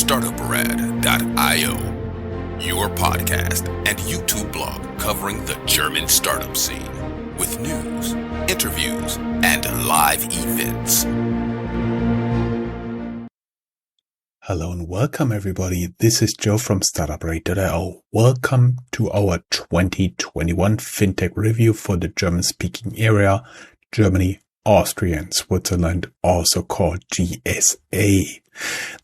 Startuprad.io, your podcast and YouTube blog covering the German startup scene with news, interviews, and live events. Hello and welcome everybody. This is Joe from Startuprad.io. Welcome to our 2021 Fintech review for the German-speaking area, Germany, Austria, and Switzerland, also called GSA.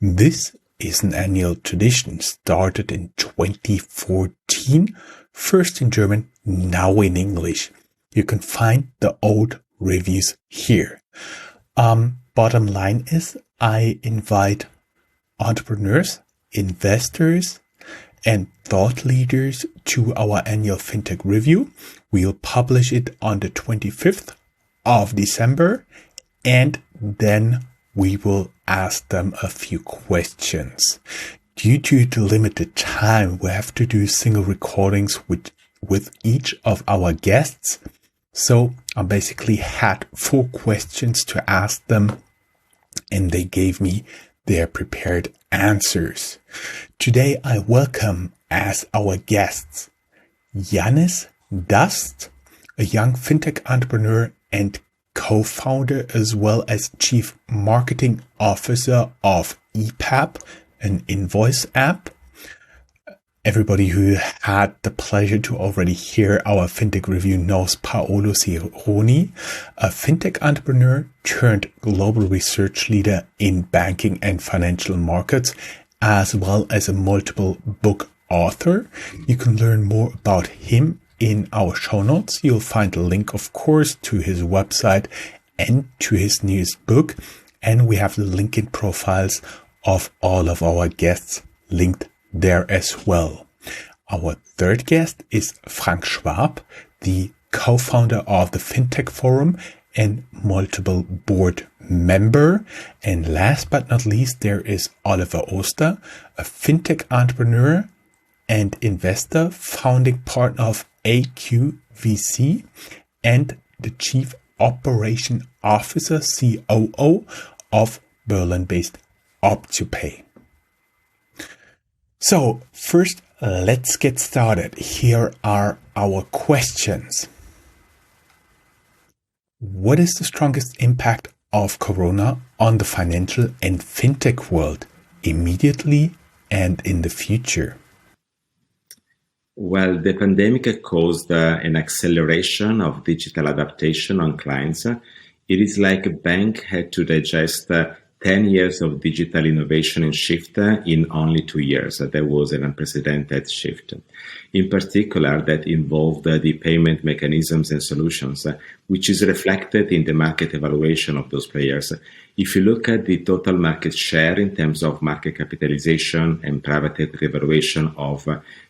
This is an annual tradition started in 2014, first in German, now in English. You can find the old reviews here. Bottom line is I invite entrepreneurs, investors, and thought leaders to our annual Fintech review. We'll publish it on the 25th of December, and then we will ask them a few questions. Due to the limited time, we have to do single recordings with each of our guests. So I basically had 4 questions to ask them, and they gave me their prepared answers. Today I welcome as our guests Janis Dust, a young fintech entrepreneur and co-founder as well as chief marketing officer of Epap, an invoice app. Everybody who had the pleasure to already hear our fintech review knows Paolo Sironi, a fintech entrepreneur turned global research leader in banking and financial markets, as well as a multiple book author. You can learn more about him in our show notes. You'll find a link, of course, to his website and to his newest book. And we have the LinkedIn profiles of all of our guests linked there as well. Our third guest is Frank Schwab, the co-founder of the Fintech Forum and multiple board member. And last but not least, there is Oliver Oster, a fintech entrepreneur and investor, founding partner of AQVC and the chief operation officer, COO of Berlin-based OptioPay. So first, let's get started. Here are our questions. What is the strongest impact of Corona on the financial and fintech world immediately and in the future? Well, the pandemic caused an acceleration of digital adaptation on clients. It is like a bank had to digest 10 years of digital innovation and shift in only 2 years. There was an unprecedented shift. In particular, that involved the payment mechanisms and solutions, which is reflected in the market evaluation of those players. If you look at the total market share in terms of market capitalization and private equity evaluation of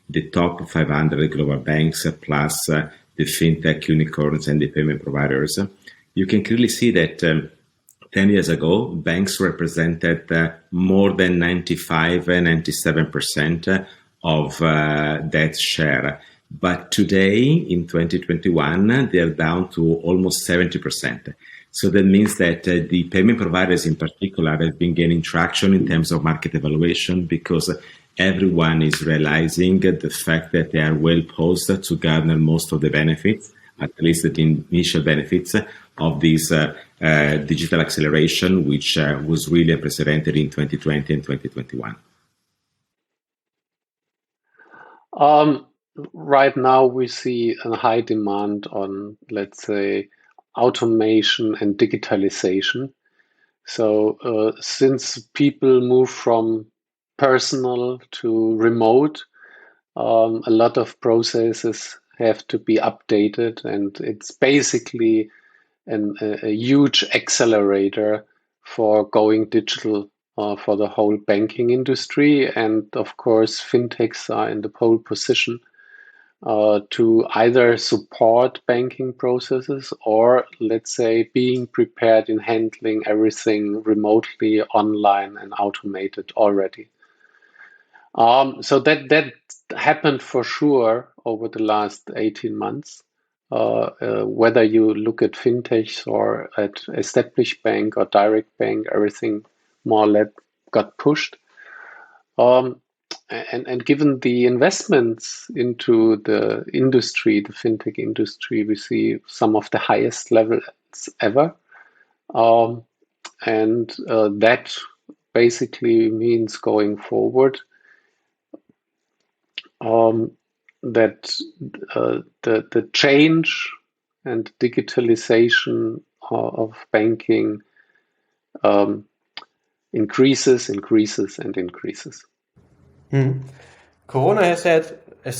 the top 500 global banks, plus the fintech unicorns and the payment providers, you can clearly see that 10 years ago, banks represented more than 95 and 97% of that share. But today, in 2021, they are down to almost 70%. So that means that the payment providers in particular have been gaining traction in terms of market evaluation because everyone is realizing the fact that they are well posed to garner most of the benefits, at least the initial benefits of this digital acceleration, which was really unprecedented in 2020 and 2021. Right now, we see a high demand on, let's say, automation and digitalization. So since people move from personal to remote, a lot of processes have to be updated, and it's basically a huge accelerator for going digital for the whole banking industry. And of course, fintechs are in the pole position to either support banking processes or, let's say, being prepared in handling everything remotely, online, and automated already. So that happened for sure over the last 18 months. Whether you look at fintechs or at established bank or direct bank, everything more or less got pushed. And given the investments into the industry, the fintech industry, we see some of the highest levels ever. And that basically means going forward that the change and digitalization of banking increases. Corona has had a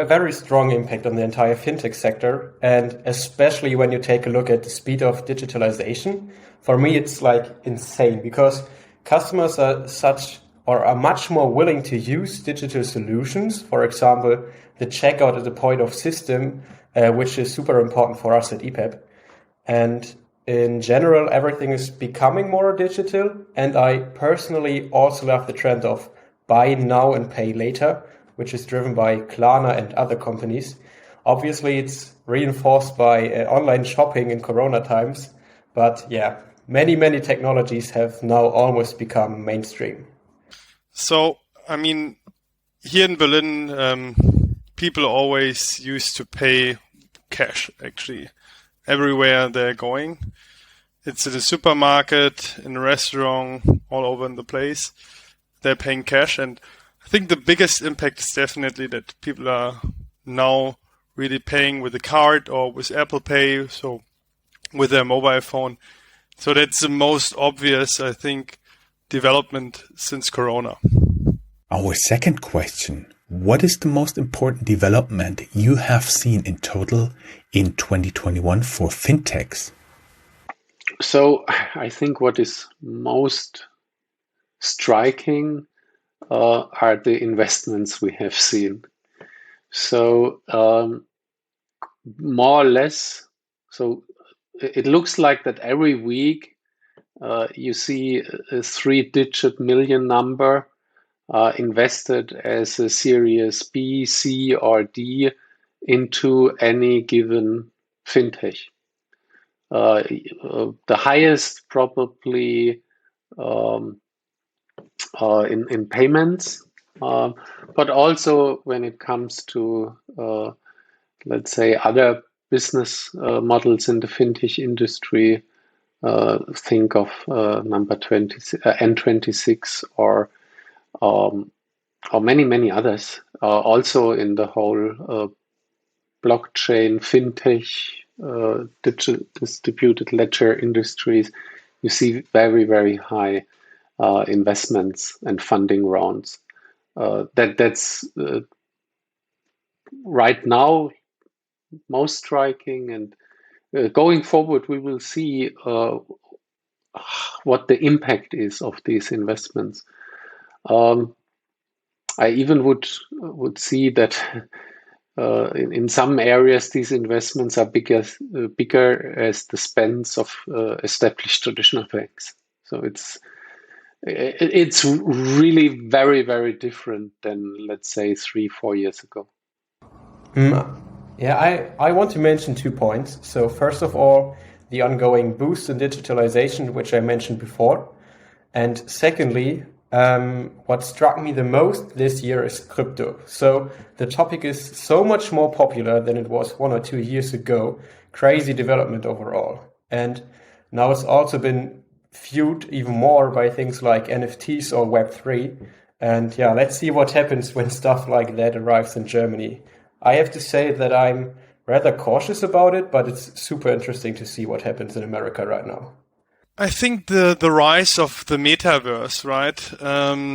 very strong impact on the entire fintech sector, and especially when you take a look at the speed of digitalization. For me, it's like insane because customers are much more willing to use digital solutions. For example, the checkout at the point of system, which is super important for us at Epap. And in general, everything is becoming more digital. And I personally also love the trend of buy now and pay later, which is driven by Klarna and other companies. Obviously, it's reinforced by online shopping in Corona times. But yeah, many technologies have now almost become mainstream. So, I mean, here in Berlin, people always used to pay cash, actually, everywhere they're going. It's at a supermarket, in a restaurant, all over in the place. They're paying cash. And I think the biggest impact is definitely that people are now really paying with a card or with Apple Pay, so with their mobile phone. So that's the most obvious, I think, development since Corona. Our second question: what is the most important development you have seen in total in 2021 for fintechs? So I think what is most striking are the investments we have seen. So more or less, so it looks like that every week you see a three-digit million number invested as a Series B, C, or D into any given fintech. The highest probably in payments, but also when it comes to let's say other business models in the fintech industry. Think of number 20, N26 or many others. Also in the whole blockchain, fintech, digital distributed ledger industries, you see very high investments and funding rounds. That's right now most striking, and going forward we will see what the impact is of these investments. I even would see that in some areas these investments are bigger as the spends of established traditional banks. So it's really very different than, let's say, 3-4 years ago. Yeah, I want to mention 2 points. So first of all, the ongoing boost in digitalization, which I mentioned before. And secondly, what struck me the most this year is crypto. So the topic is so much more popular than it was 1 or 2 years ago. Crazy development overall. And now it's also been fueled even more by things like NFTs or Web3. And yeah, let's see what happens when stuff like that arrives in Germany. I have to say that I'm rather cautious about it, but it's super interesting to see what happens in America right now. I think the rise of the metaverse, right?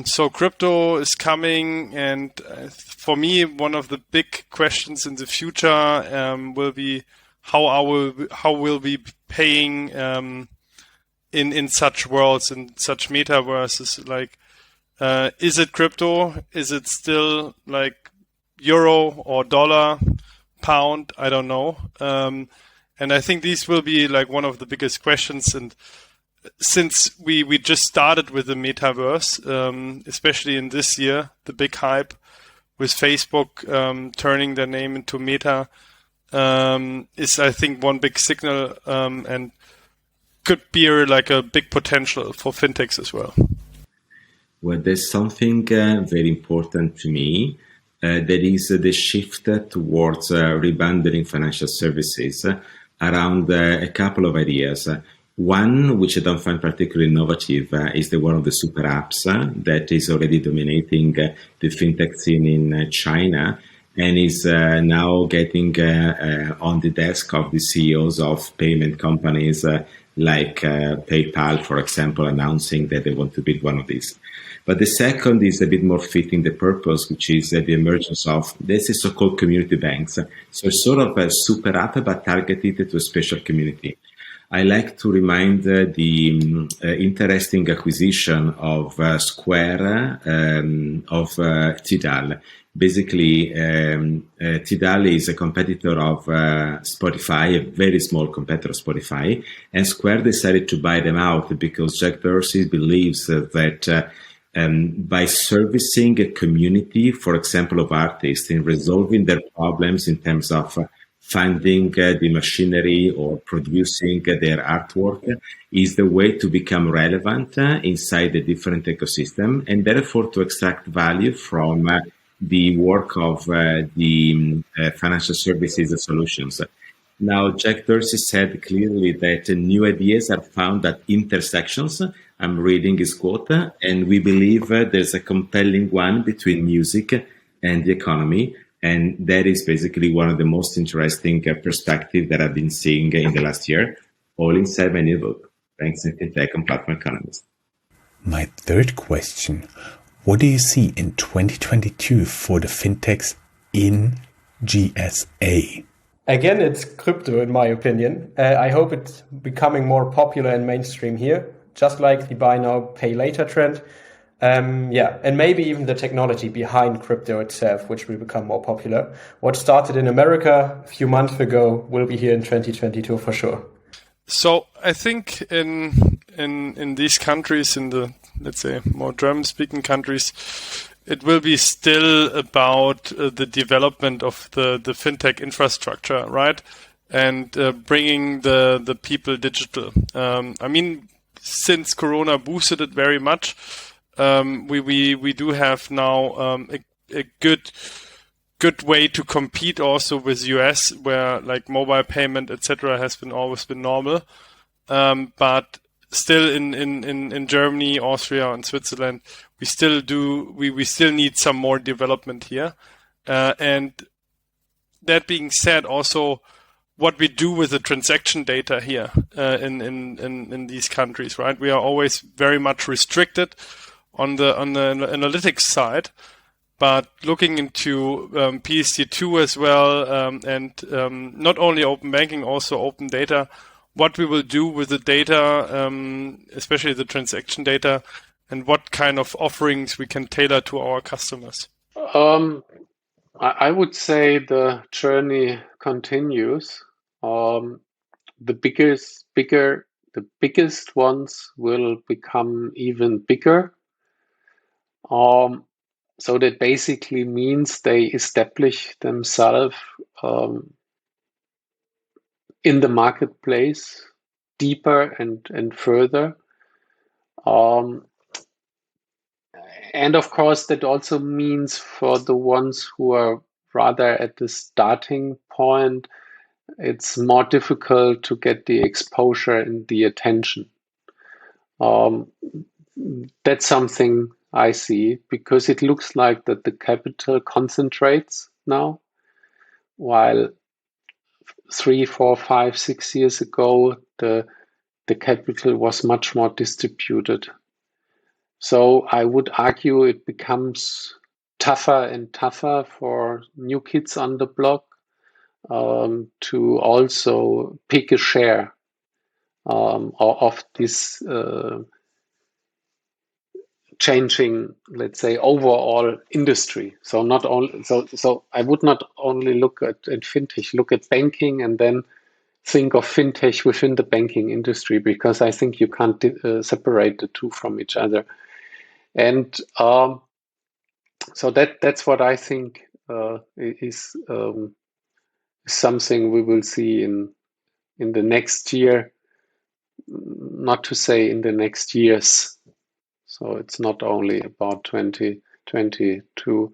So crypto is coming, and for me, one of the big questions in the future will be how will we be paying in such worlds, in such metaverses? Like, is it crypto? Is it still like euro or dollar, pound? I don't know. And I think these will be like one of the biggest questions. And since we just started with the metaverse, especially in this year, the big hype with Facebook turning their name into Meta is, I think, one big signal and could be like a big potential for fintechs as well. Well, there's something very important to me. That is the shift towards rebundling financial services around a couple of ideas. One, which I don't find particularly innovative, is the one of the super apps that is already dominating the fintech scene in China and is now getting on the desk of the CEOs of payment companies like PayPal, for example, announcing that they want to build one of these. But the second is a bit more fitting the purpose, which is the emergence of this is so-called community banks. So it's sort of a super app, but targeted to a special community. I like to remind the interesting acquisition of Square of Tidal. Basically, Tidal is a competitor of Spotify, a very small competitor of Spotify, and Square decided to buy them out because Jack Dorsey believes that by servicing a community, for example, of artists in resolving their problems in terms of funding the machinery or producing their artwork is the way to become relevant inside the different ecosystem and therefore to extract value from the work of the financial services solutions. Now, Jack Dorsey said clearly that new ideas are found at intersections. I'm reading his quote, and we believe there's a compelling one between music and the economy. And that is basically one of the most interesting perspectives that I've been seeing in the last year, all inside my new book, Banks and Fintech and Platform Economists. My third question, what do you see in 2022 for the fintechs in GSA? Again, it's crypto, in my opinion. I hope it's becoming more popular and mainstream here, just like the buy now, pay later trend. And maybe even the technology behind crypto itself, which will become more popular. What started in America a few months ago will be here in 2022 for sure. So I think in these countries, in the, let's say, more German-speaking countries, it will be still about the development of the fintech infrastructure, right? And bringing the people digital. I mean, since Corona boosted it very much, we do have now a good way to compete also with US, where like mobile payment etc. has always been normal, but still in Germany, Austria, and Switzerland, we still need some more development here. And that being said, also what we do with the transaction data here in these countries, right? We are always very much restricted on the analytics side, but looking into PSD2 as well, and not only open banking, also open data, what we will do with the data, especially the transaction data, and what kind of offerings we can tailor to our customers. I would say the journey continues. The biggest ones will become even bigger. So that basically means they establish themselves in the marketplace deeper and further. And of course, that also means for the ones who are rather at the starting point, it's more difficult to get the exposure and the attention. That's something I see, because it looks like that the capital concentrates now, while 3, 4, 5, 6 years ago, the capital was much more distributed. So I would argue it becomes tougher and tougher for new kids on the block to also pick a share of this changing, let's say, overall industry. So not only so I would not only look at fintech, look at banking, and then think of fintech within the banking industry, because I think you can't separate the two from each other. And so that's what I think is something we will see in the next year, not to say in the next years. So it's not only about 2022.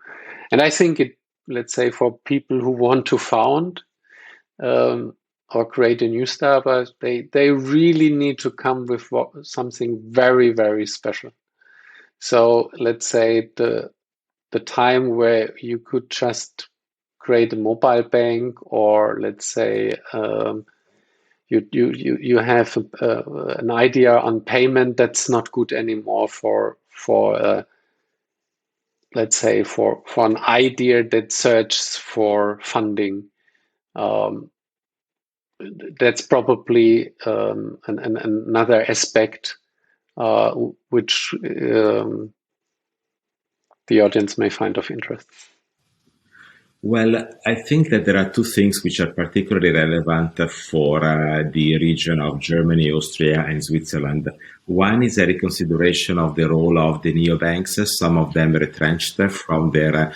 And I think it, let's say, for people who want to found or create a new startup, they really need to come with something very, very special. So let's say the time where you could just create a mobile bank, or let's say you have an idea on payment, that's not good anymore for let's say for an idea that searches for funding. That's probably another aspect which the audience may find of interest. Well, I think that there are two things which are particularly relevant for the region of Germany, Austria, and Switzerland. One is a reconsideration of the role of the neobanks, some of them retrenched from their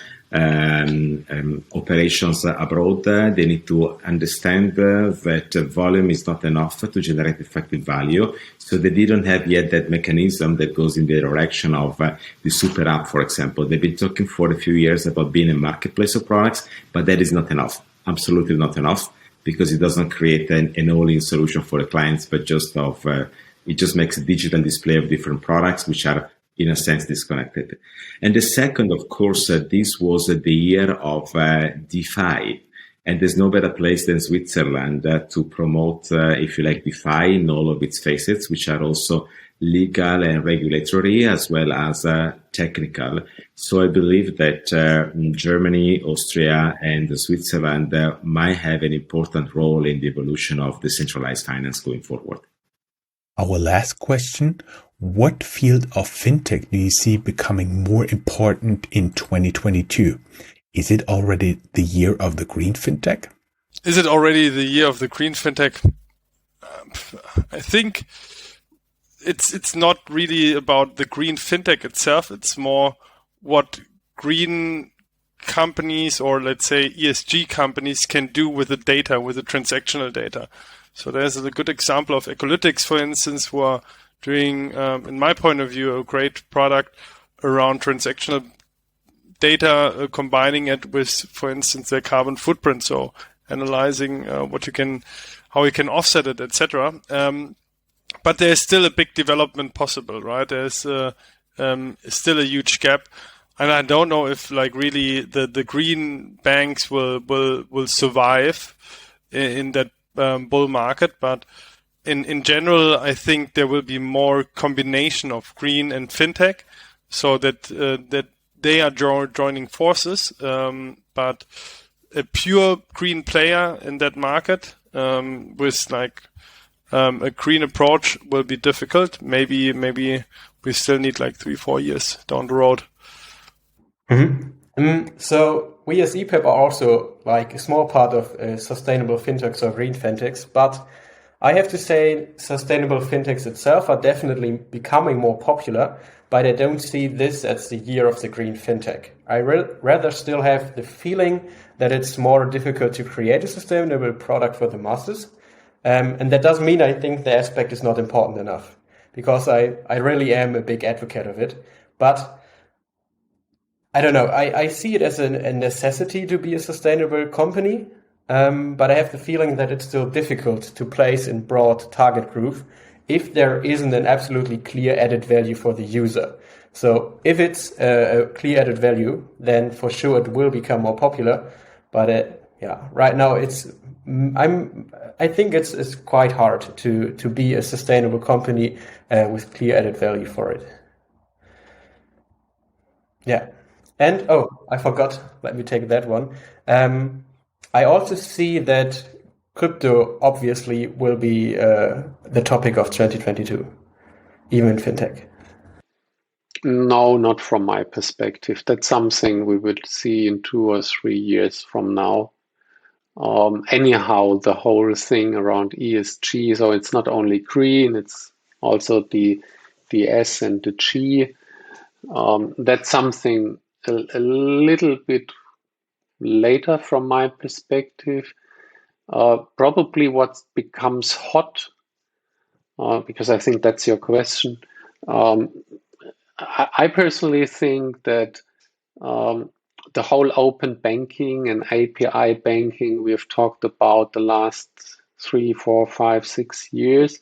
operations abroad. They need to understand that volume is not enough to generate effective value. So they didn't have yet that mechanism that goes in the direction of the super app, for example. They've been talking for a few years about being a marketplace of products, but that is not enough. Absolutely not enough, because it doesn't create an all-in solution for the clients, but just it just makes a digital display of different products, which are in a sense disconnected. And the second, of course, this was the year of DeFi. And there's no better place than Switzerland to promote, if you like, DeFi in all of its facets, which are also legal and regulatory as well as technical. So I believe that Germany, Austria, and Switzerland might have an important role in the evolution of decentralized finance going forward. Our last question: what field of fintech do you see becoming more important in 2022? Is it already the year of the green fintech? Is it already the year of the green fintech? I think it's not really about the green fintech itself. It's more what green companies, or let's say ESG companies, can do with the data, with the transactional data. So there's a good example of Ecolytics, for instance, who are doing, in my point of view, a great product around transactional data, combining it with, for instance, their carbon footprint. So analyzing how you can offset it, etc. But there's still a big development possible, right? There's still a huge gap, and I don't know if really the green banks will survive in that bull market, but in general, I think there will be more combination of green and fintech, so that they are joining forces. But a pure green player in that market with a green approach will be difficult. Maybe we still need 3-4 years down the road. So we as Epap are also a small part of sustainable fintechs or green fintechs, but I have to say sustainable fintechs itself are definitely becoming more popular, but I don't see this as the year of the green fintech. I rather still have the feeling that it's more difficult to create a sustainable product for the masses. And that doesn't mean I think the aspect is not important enough, because I really am a big advocate of it. But I don't know. I see it as a necessity to be a sustainable company, but I have the feeling that it's still difficult to place in broad target group if there isn't an absolutely clear added value for the user. So if it's a clear added value, then for sure it will become more popular. But right now I think it's quite hard to be a sustainable company with clear added value for it. Yeah. And, I forgot, let me take that one. I also see that crypto obviously will be the topic of 2022, even in fintech. No, not from my perspective. That's something we will see in 2 or 3 years from now. Anyhow, the whole thing around ESG, so it's not only green, it's also the S and the G. That's something a little bit later from my perspective. Probably what becomes hot, because I think that's your question. I personally think that the whole open banking and API banking we've talked about the last 3, 4, 5, 6 years,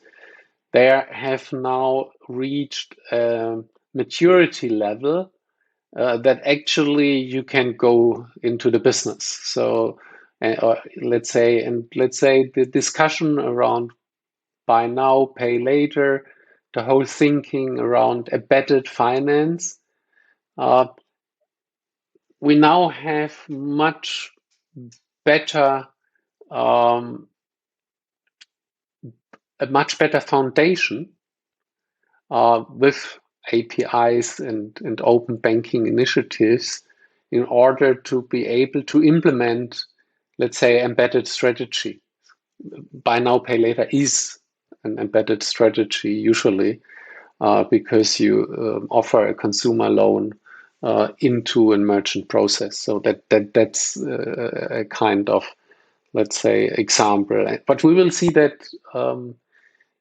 they have now reached a maturity level that actually you can go into the business. So, let's say the discussion around buy now, pay later, the whole thinking around embedded finance. We now have much better, a much better foundation with APIs and open banking initiatives in order to be able to implement, let's say, embedded strategy. Buy now, pay later is an embedded strategy usually because you offer a consumer loan into a merchant process. So that's a kind of, let's say, example. But we will see that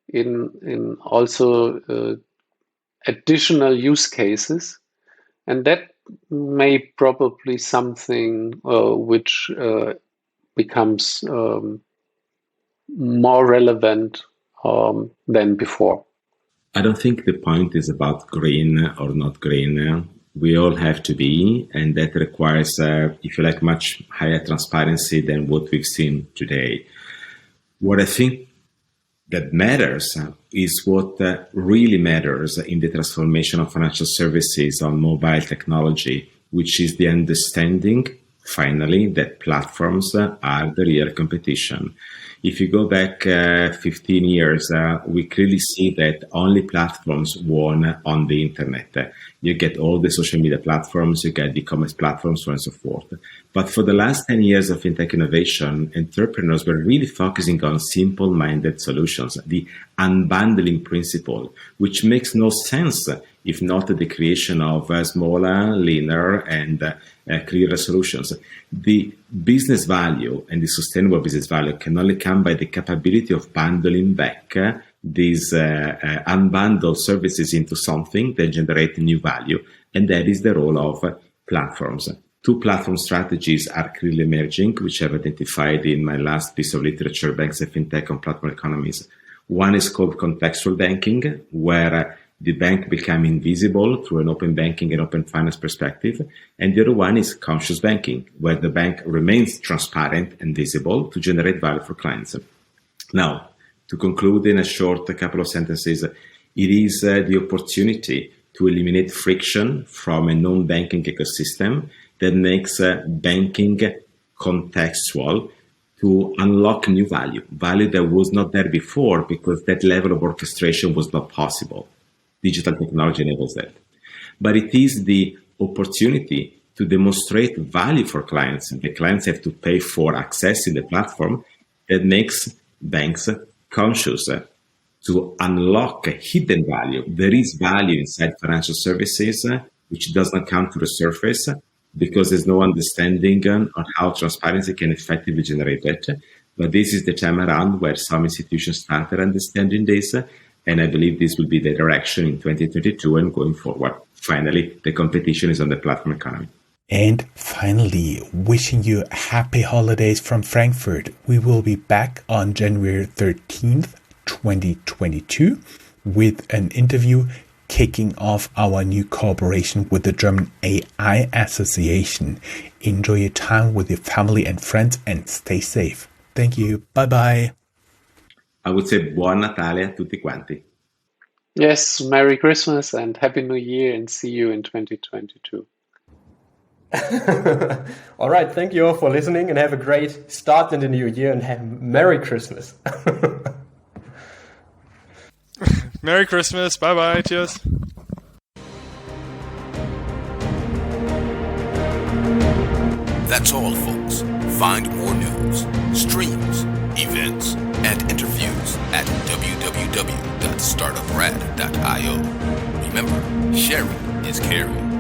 in also additional use cases, and that may probably something which becomes more relevant than before. I don't think the point is about green or not green. We all have to be, and that requires, if you like, much higher transparency than what we've seen today. What I think that matters is what really matters in the transformation of financial services on mobile technology, which is the understanding, finally, that platforms are the real competition. If you go back 15 years, we clearly see that only platforms won on the internet. You get all the social media platforms, you get e-commerce platforms, so on and so forth. But for the last 10 years of fintech innovation, entrepreneurs were really focusing on simple-minded solutions, the unbundling principle, which makes no sense if not the creation of smaller, leaner, and clearer solutions. The business value and the sustainable business value can only come by the capability of bundling back these unbundled services into something that generate new value. And that is the role of platforms. Two platform strategies are clearly emerging, which I've identified in my last piece of literature, Banks and Fintech on Platform Economies. One is called contextual banking, where the bank become invisible through an open banking and open finance perspective. And the other one is conscious banking, where the bank remains transparent and visible to generate value for clients. Now, to conclude in a short couple of sentences, it is the opportunity to eliminate friction from a non-banking ecosystem that makes banking contextual to unlock new value that was not there before because that level of orchestration was not possible. Digital technology enables that. But it is the opportunity to demonstrate value for clients. The clients have to pay for accessing the platform that makes banks conscious to unlock hidden value. There is value inside financial services which does not come to the surface because there's no understanding on how transparency can effectively generate that. But this is the time around where some institutions started understanding this. And I believe this will be the direction in 2022 and going forward. Finally, the competition is on the platform economy. And finally, wishing you happy holidays from Frankfurt. We will be back on January 13th, 2022 with an interview kicking off our new cooperation with the German AI Association. Enjoy your time with your family and friends and stay safe. Thank you. Bye-bye. I would say Buon Natale a tutti quanti. Yes, Merry Christmas and Happy New Year, and see you in 2022. All right, thank you all for listening and have a great start in the new year and have Merry Christmas. Merry Christmas. Bye-bye. Cheers. That's all, folks. Find more news, streams, events, and interviews at www.startuprad.io. Remember, sharing is caring.